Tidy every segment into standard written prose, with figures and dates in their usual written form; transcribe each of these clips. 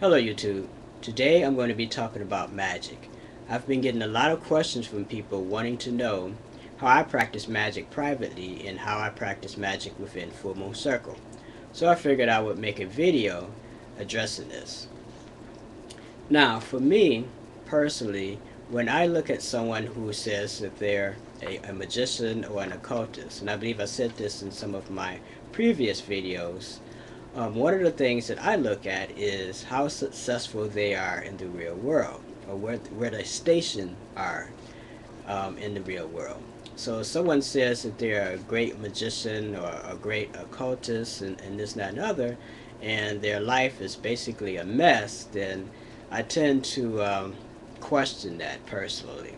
Hello YouTube. Today I'm going to be talking about magic. I've been getting a lot of questions from people wanting to know how I practice magic privately and how I practice magic within Full Moon Circle. So I figured I would make a video addressing this. Now for me personally, when I look at someone who says that they're a magician or an occultist, and I believe I said this in some of my previous videos, one of the things that I look at is how successful they are in the real world, or where they station are in the real world. So if someone says that they're a great magician or a great occultist and this, that, and other, and their life is basically a mess, then I tend to question that personally.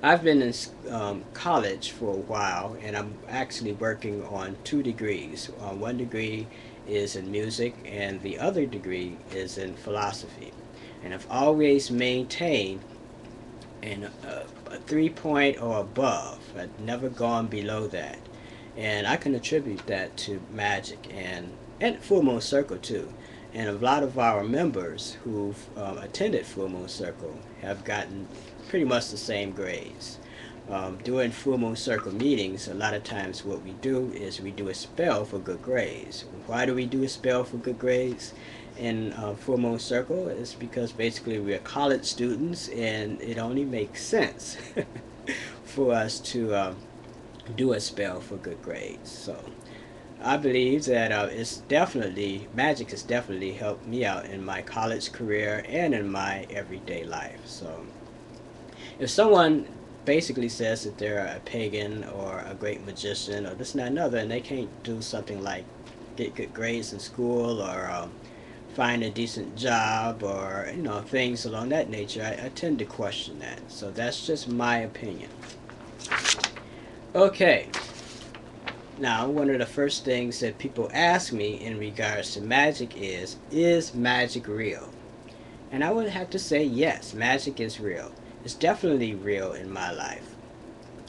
I've been in college for a while, and I'm actually working on 2 degrees. One degree is in music, and the other degree is in philosophy. And I've always maintained a 3 point or above. I've never gone below that. And I can attribute that to magic and Full Moon Circle too. And a lot of our members who've attended Full Moon Circle have gotten pretty much the same grades. During Full Moon Circle meetings, a lot of times what we do is we do a spell for good grades. Why do we do a spell for good grades in Full Moon Circle? It's because basically we're college students and it only makes sense for us to do a spell for good grades. So I believe that magic has definitely helped me out in my college career and in my everyday life. So if someone basically says that they're a pagan or a great magician or this and that and other, and they can't do something like get good grades in school or find a decent job or things along that nature, I tend to question that. So that's just my opinion. Okay. Now, one of the first things that people ask me in regards to magic is magic real? And I would have to say yes, magic is real. It's definitely real in my life.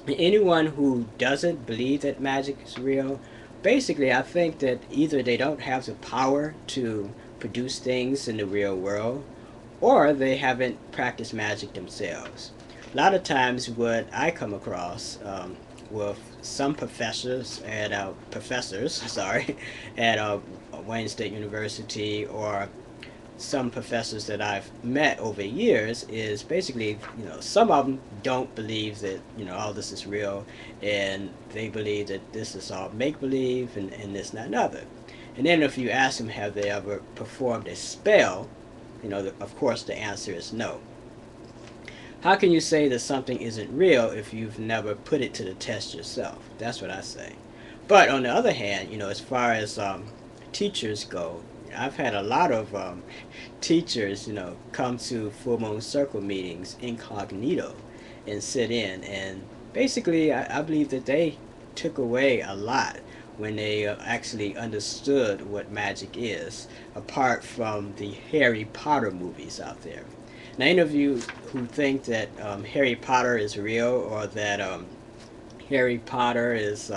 And anyone who doesn't believe that magic is real, basically I think that either they don't have the power to produce things in the real world, or they haven't practiced magic themselves. A lot of times what I come across with some professors at at Wayne State University, or some professors that I've met over years, is basically, some of them don't believe that, all this is real, and they believe that this is all make-believe and this, not another. And then if you ask them, have they ever performed a spell, of course the answer is no. How can you say that something isn't real if you've never put it to the test yourself? That's what I say. But on the other hand, as far as teachers go, I've had a lot of teachers, come to Full Moon Circle meetings incognito and sit in. And basically, I believe that they took away a lot when they actually understood what magic is, apart from the Harry Potter movies out there. Now, any of you who think that Harry Potter is real, or that Harry Potter is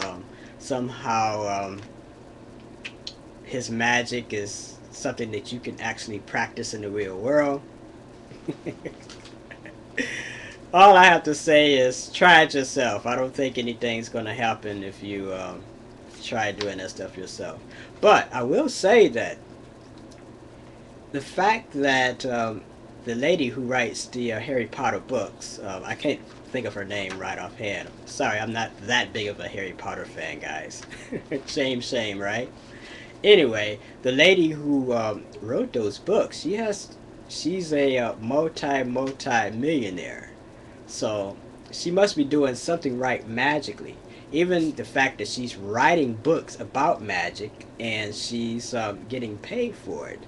somehow his magic is something that you can actually practice in the real world, all I have to say is try it yourself. I don't think anything's going to happen if you try doing that stuff yourself. But I will say that the fact that the lady who writes the Harry Potter books, I can't think of her name right offhand. Sorry, I'm not that big of a Harry Potter fan, guys. Shame, right? Anyway, the lady who wrote those books, she's a multi-millionaire. So she must be doing something right magically. Even the fact that she's writing books about magic and she's getting paid for it,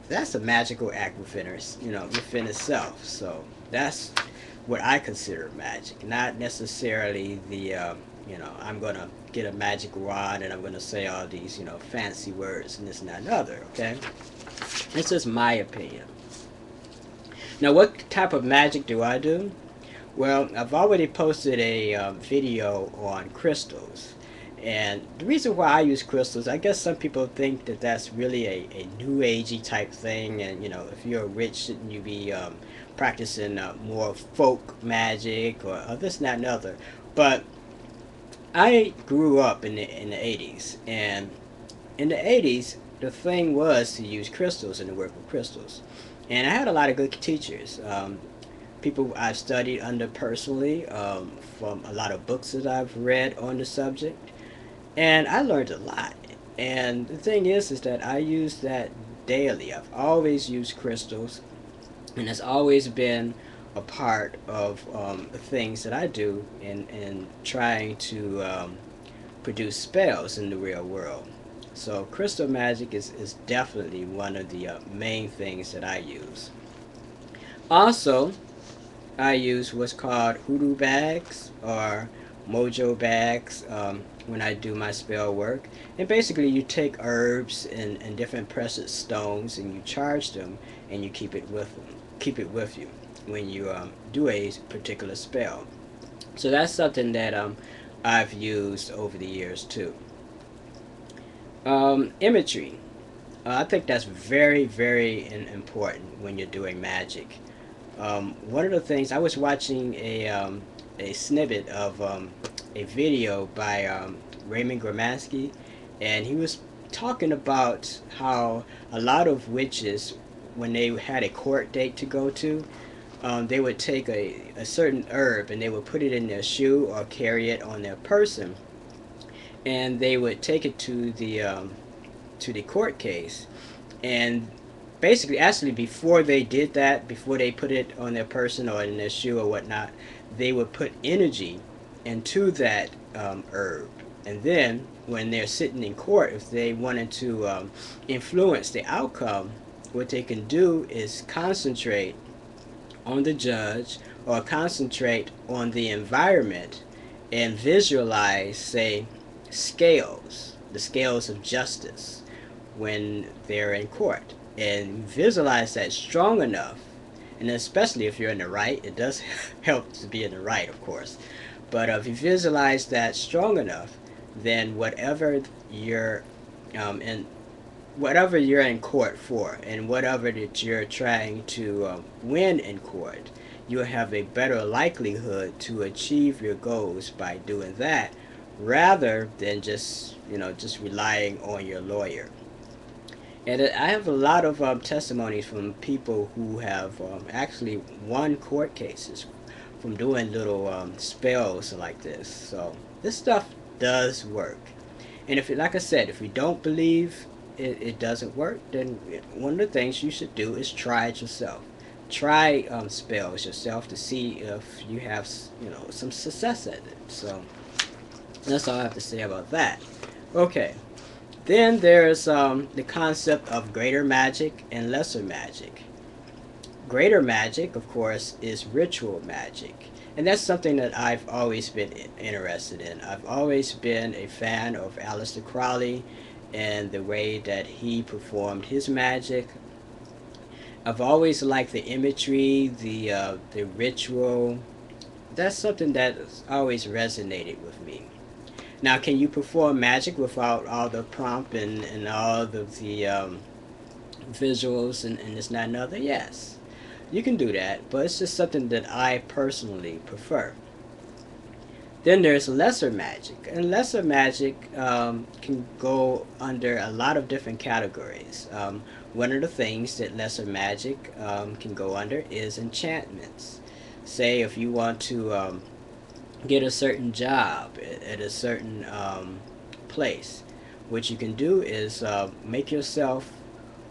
that's a magical act within itself. So that's what I consider magic, not necessarily the I'm gonna get a magic wand and I'm gonna say all these fancy words and this and that and other. Okay, this is my opinion. Now, what type of magic do I do? Well, I've already posted a video on crystals, And the reason why I use crystals, I guess some people think that that's really a new agey type thing, and you know, if you're rich, shouldn't you be practicing more folk magic or this, and that, and other. But I grew up in the 80s, and in the 80s, the thing was to use crystals and to work with crystals. And I had a lot of good teachers, people I've studied under personally, from a lot of books that I've read on the subject, and I learned a lot. And the thing is that I use that daily. I've always used crystals, and it's always been a part of the things that I do in trying to produce spells in the real world. So crystal magic is definitely one of the main things that I use. Also, I use what's called hoodoo bags or mojo bags when I do my spell work. And basically you take herbs and different precious stones and you charge them and you keep it with you when you do a particular spell. So that's something that I've used over the years too. Imagery. I think that's very, very important when you're doing magic. One of the things, I was watching a snippet of a video by Raymond Gramansky, and he was talking about how a lot of witches, when they had a court date to go to, they would take a certain herb and they would put it in their shoe or carry it on their person, and they would take it to the court case, and basically, actually, before they did that, before they put it on their person or in their shoe or whatnot, they would put energy into that herb. And then, when they're sitting in court, if they wanted to influence the outcome, what they can do is concentrate on the judge or concentrate on the environment and visualize, say, scales, the scales of justice when they're in court, and visualize that strong enough. And especially if you're in the right, it does help to be in the right, of course, but if you visualize that strong enough, then whatever you're in court for and whatever that you're trying to win in court, you'll have a better likelihood to achieve your goals by doing that, rather than just relying on your lawyer. And I have a lot of testimonies from people who have actually won court cases from doing little spells like this. So this stuff does work. And if, like I said, if you don't believe it doesn't work, then one of the things you should do is try it yourself. Try spells yourself to see if you have some success at it. So that's all I have to say about that. Okay. Then there's the concept of greater magic and lesser magic. Greater magic, of course, is ritual magic. And that's something that I've always been interested in. I've always been a fan of Aleister Crowley and the way that he performed his magic. I've always liked the imagery, the ritual. That's something that has always resonated with me. Now, can you perform magic without all the prompt and all of the visuals and this, and that, and other? Yes, you can do that, but it's just something that I personally prefer. Then there's lesser magic, and lesser magic can go under a lot of different categories. One of the things that lesser magic can go under is enchantments. Say if you want to get a certain job at a certain place, what you can do is make yourself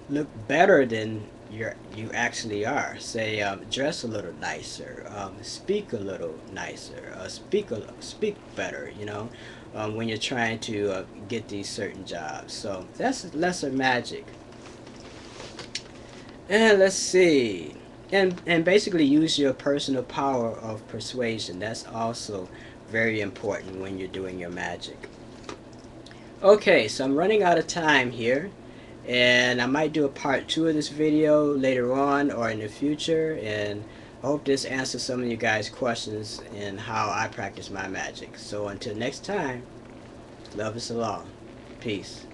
look better than you actually are. Say dress a little nicer, speak a little nicer, speak better, when you're trying to get these certain jobs. So that's lesser magic. And let's see. And basically use your personal power of persuasion. That's also very important when you're doing your magic. Okay, so I'm running out of time here, and I might do a part 2 of this video later on or in the future, and I hope this answers some of you guys' questions in how I practice my magic. So until next time, Love is the law. Peace.